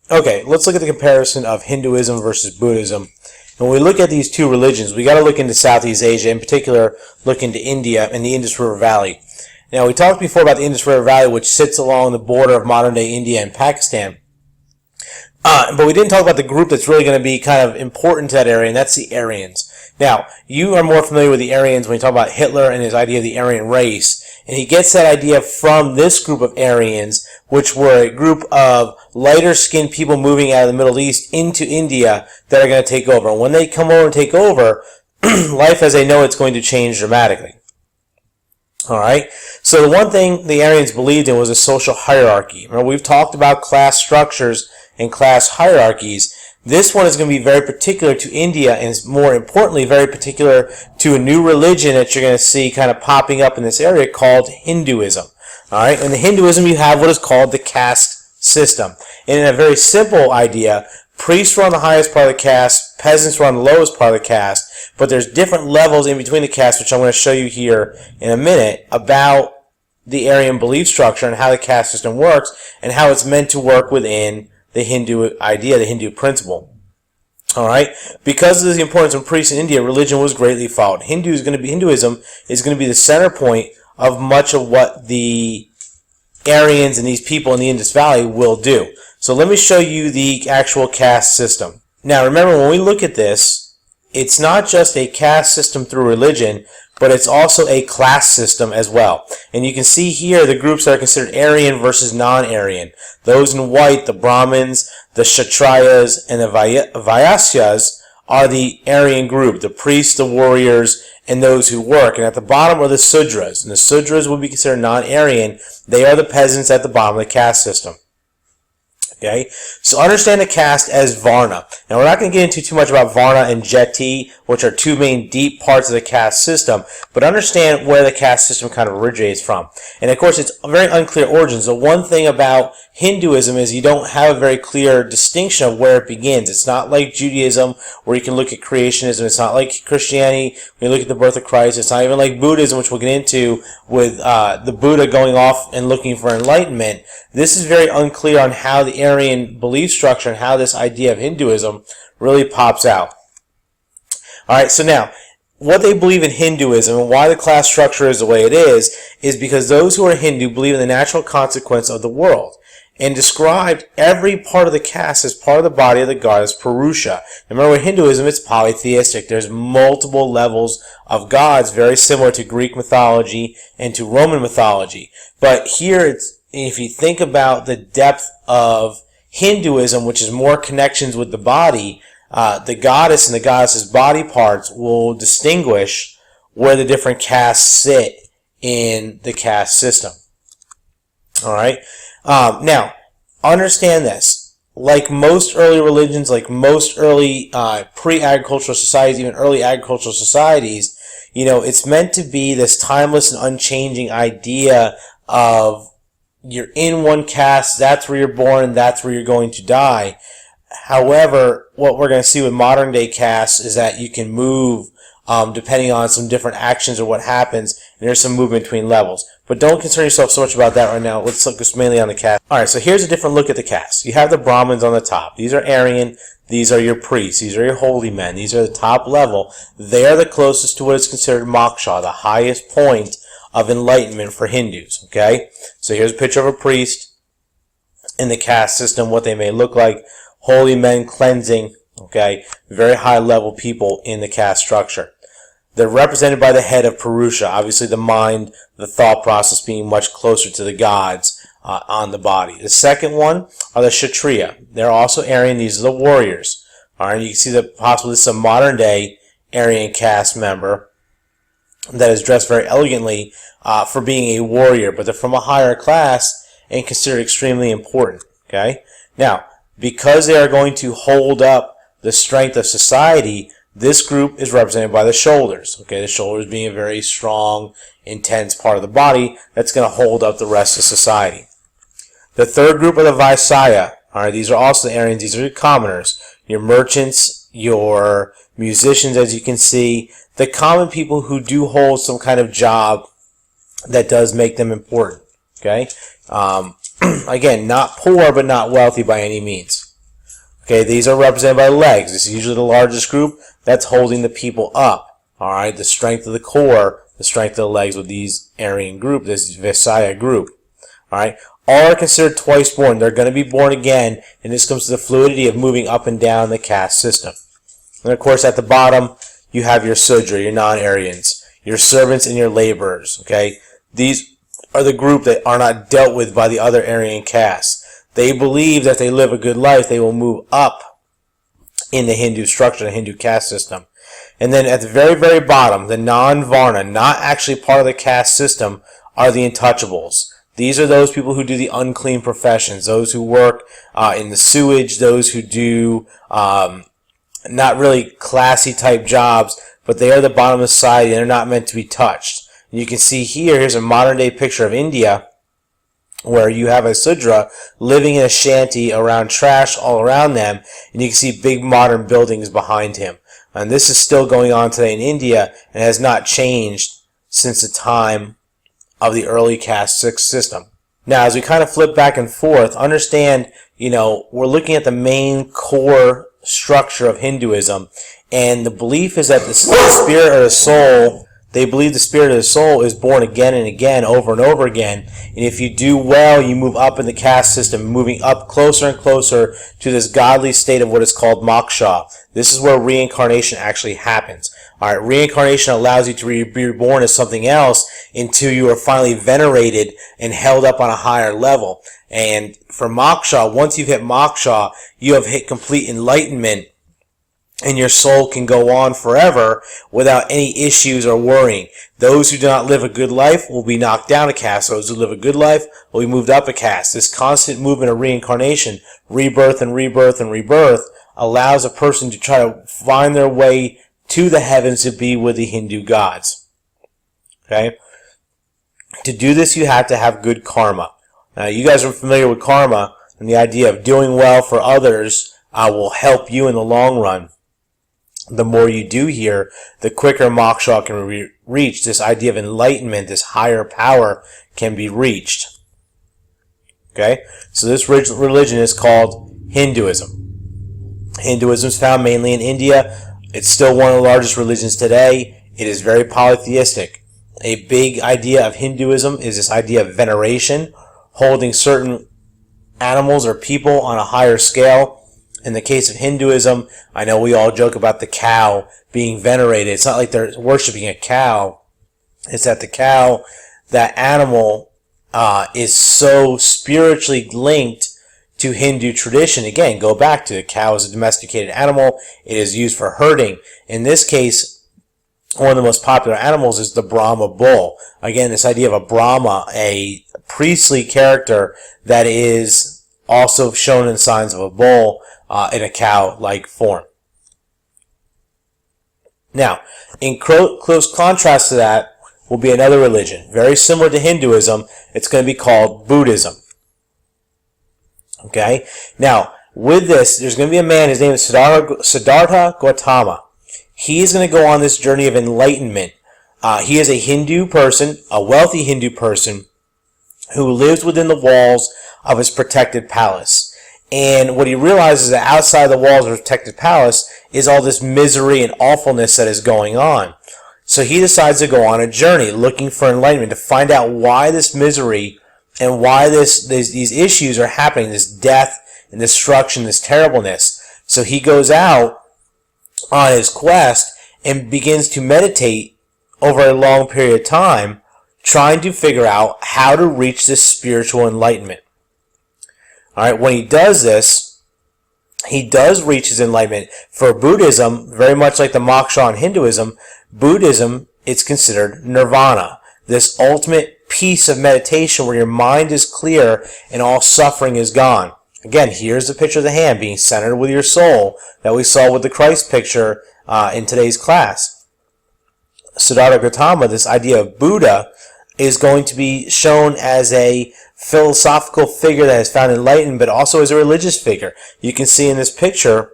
Okay, let's look at the comparison of Hinduism versus Buddhism. When we look at these two religions, we got to look into Southeast Asia, in particular, look into India and the Indus River Valley. Now, we talked before about the Indus River Valley, which sits along the border of modern-day India and Pakistan. But we didn't talk about the group that's really going to be kind of important to that area, and that's the Aryans. Now, you are more familiar with the Aryans when you talk about Hitler and his idea of the Aryan race. And he gets that idea from this group of Aryans, which were a group of lighter-skinned people moving out of the Middle East into India that are going to take over. And when they come over and take over, life as they know it's going to change dramatically. Alright, so the one thing the Aryans believed in was a social hierarchy. Remember, we've talked about class structures and class hierarchies. This one is going to be very particular to India, and more importantly, very particular to a new religion that you're going to see kind of popping up in this area called Hinduism. Alright, in the Hinduism you have what is called the caste system. And in a very simple idea, priests were on the highest part of the caste, peasants were on the lowest part of the caste, but there's different levels in between the castes, which I'm going to show you here in a minute, about the Aryan belief structure and how the caste system works and how it's meant to work within the Hindu idea, the Hindu principle. Alright? Because of the importance of priests in India, religion was greatly followed. Hinduism is going to be the center point of much of what the Aryans and these people in the Indus Valley will do. So let me show you the actual caste system. Now remember, when we look at this, it's not just a caste system through religion, but it's also a class system as well. And you can see here the groups that are considered Aryan versus non-Aryan. Those in white, the Brahmins, the Kshatriyas, and the Vaisyas are the Aryan group, the priests, the warriors, and those who work. And at the bottom are the Sudras. And the Sudras would be considered non-Aryan. They are the peasants at the bottom of the caste system. Okay, so understand the caste as Varna. Now, we're not going to get into too much about Varna and Jati, which are two main deep parts of the caste system, but understand where the caste system kind of originates from. And of course, it's a very unclear origins. The one thing about Hinduism is you don't have a very clear distinction of where it begins. It's not like Judaism, where you can look at creationism. It's not like Christianity, when you look at the birth of Christ. It's not even like Buddhism, which we'll get into with the Buddha going off and looking for enlightenment. This is very unclear on how the Aryan belief structure and how this idea of Hinduism really pops out. Alright, so now, what they believe in Hinduism and why the class structure is the way it is because those who are Hindu believe in the natural consequence of the world and described every part of the caste as part of the body of the goddess Purusha. And remember, in Hinduism, it's polytheistic. There's multiple levels of gods, very similar to Greek mythology and to Roman mythology. But here, if you think about the depth of Hinduism, which is more connections with the body, the goddess and the goddess's body parts will distinguish where the different castes sit in the caste system. Alright? Now, understand this. Like most early religions, like most early pre-agricultural societies, even early agricultural societies, it's meant to be this timeless and unchanging idea of you're in one caste, that's where you're born, that's where you're going to die. However, what we're going to see with modern day castes is that you can move depending on some different actions or what happens, and there's some movement between levels. But don't concern yourself so much about that right now. Let's focus mainly on the caste. Alright, so here's a different look at the castes. You have the Brahmins on the top. These are Aryan. These are your priests. These are your holy men. These are the top level. They are the closest to what is considered moksha, the highest point of enlightenment for Hindus. Okay? So here's a picture of a priest in the caste system, what they may look like. Holy men cleansing. Okay? Very high level people in the caste structure. They're represented by the head of Purusha, obviously the mind, the thought process being much closer to the gods on the body. The second one are the Kshatriya. They're also Aryan. These are the warriors. All right, you can see that possibly this is a modern day Aryan caste member that is dressed very elegantly for being a warrior, but they're from a higher class and considered extremely important. Okay, now because they are going to hold up the strength of society, this group is represented by the shoulders. Okay, the shoulders being a very strong, intense part of the body that's going to hold up the rest of society. The third group are the Vaisya. All right, these are also the Aryans. These are your commoners, your merchants, your musicians, as you can see, the common people who do hold some kind of job that does make them important. Okay, again, not poor but not wealthy by any means. Okay, these are represented by legs. This is usually the largest group that's holding the people up. All right, the strength of the core, the strength of the legs with these Aryan group, this Visaya group. All right, all are considered twice born. They're going to be born again, and this comes to the fluidity of moving up and down the caste system. And of course, at the bottom, you have your Sudra, your non-Aryans, your servants and your laborers. Okay, these are the group that are not dealt with by the other Aryan castes. They believe that if they live a good life, they will move up in the Hindu structure, the Hindu caste system. And then at the very, very bottom, the non-Varna, not actually part of the caste system, are the untouchables. These are those people who do the unclean professions, those who work in the sewage, those who do not really classy type jobs, but they are the bottom of society and they're not meant to be touched. And you can see here's a modern day picture of India, where you have a Sudra living in a shanty around trash all around them, and you can see big modern buildings behind him. And this is still going on today in India and has not changed since the time of the early caste system. Now, as we kind of flip back and forth, understand, we're looking at the main core structure of Hinduism, and the belief is that the spirit or the soul, they believe the spirit of the soul is born again and again, over and over again. And if you do well, you move up in the caste system, moving up closer and closer to this godly state of what is called moksha. This is where reincarnation actually happens. Alright, reincarnation allows you to be reborn as something else until you are finally venerated and held up on a higher level. And for moksha, once you've hit moksha, you have hit complete enlightenment, and your soul can go on forever without any issues or worrying. Those who do not live a good life will be knocked down a caste. Those who live a good life will be moved up a caste. This constant movement of reincarnation, rebirth and rebirth and rebirth, allows a person to try to find their way to the heavens to be with the Hindu gods. Okay? To do this, you have to have good karma. Now, you guys are familiar with karma, and the idea of doing well for others will help you in the long run. The more you do here, the quicker moksha can be reached. This idea of enlightenment, this higher power, can be reached. Okay? So this religion is called Hinduism. Hinduism is found mainly in India. It's still one of the largest religions today. It is very polytheistic. A big idea of Hinduism is this idea of veneration, holding certain animals or people on a higher scale. In the case of Hinduism, I know we all joke about the cow being venerated. It's not like they're worshiping a cow. It's that the cow, that animal, is so spiritually linked to Hindu tradition. Again, go back to the cow is a domesticated animal. It is used for herding. In this case, one of the most popular animals is the Brahma bull. Again, this idea of a Brahma, a priestly character that is also shown in signs of a bull, in a cow-like form. Now, in close contrast to that will be another religion, very similar to Hinduism. It's going to be called Buddhism. Okay? Now, with this, there's going to be a man, his name is Siddhartha Gautama. He is going to go on this journey of enlightenment. He is a Hindu person, a wealthy Hindu person, who lives within the walls of his protected palace. And what he realizes is that outside the walls of a protected palace is all this misery and awfulness that is going on. So he decides to go on a journey looking for enlightenment, to find out why this misery and why these issues are happening, this death and destruction, this terribleness. So he goes out on his quest and begins to meditate over a long period of time, trying to figure out how to reach this spiritual enlightenment. Alright, when he does this, he does reach his enlightenment. For Buddhism, very much like the moksha in Hinduism, Buddhism, it's considered nirvana. This ultimate peace of meditation where your mind is clear and all suffering is gone. Again, here's the picture of the hand being centered with your soul that we saw with the Christ picture in today's class. Siddhartha Gautama, this idea of Buddha, is going to be shown as a philosophical figure that has found enlightenment, but also as a religious figure. You can see in this picture,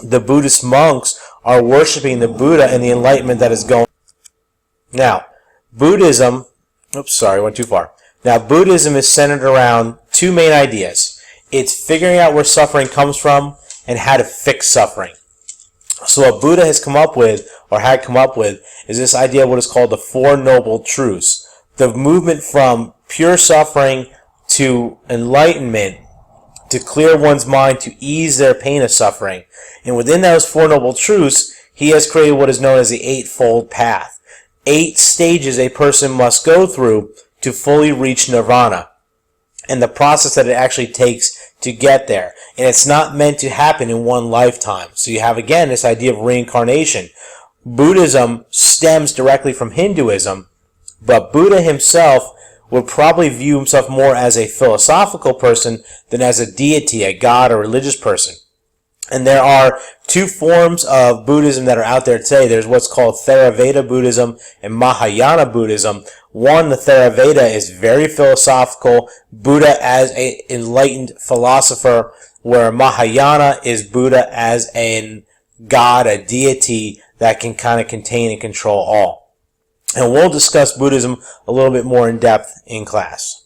the Buddhist monks are worshiping the Buddha and the enlightenment that is going. Now, Buddhism, went too far. Now, Buddhism is centered around two main ideas. It's figuring out where suffering comes from and how to fix suffering. So what Buddha has come up with, or had come up with, is this idea of what is called the Four Noble Truths. The movement from pure suffering to enlightenment, to clear one's mind, to ease their pain of suffering. And within those Four Noble Truths, he has created what is known as the Eightfold Path. 8 stages a person must go through to fully reach nirvana, and the process that it actually takes to get there. And it's not meant to happen in one lifetime. So you have, again, this idea of reincarnation. Buddhism stems directly from Hinduism, but Buddha himself would probably view himself more as a philosophical person than as a deity, a god, or religious person. And there are 2 forms of Buddhism that are out there today. There's what's called Theravada Buddhism and Mahayana Buddhism. One, the Theravada, is very philosophical, Buddha as an enlightened philosopher, where Mahayana is Buddha as a god, a deity that can kind of contain and control all. And we'll discuss Buddhism a little bit more in depth in class.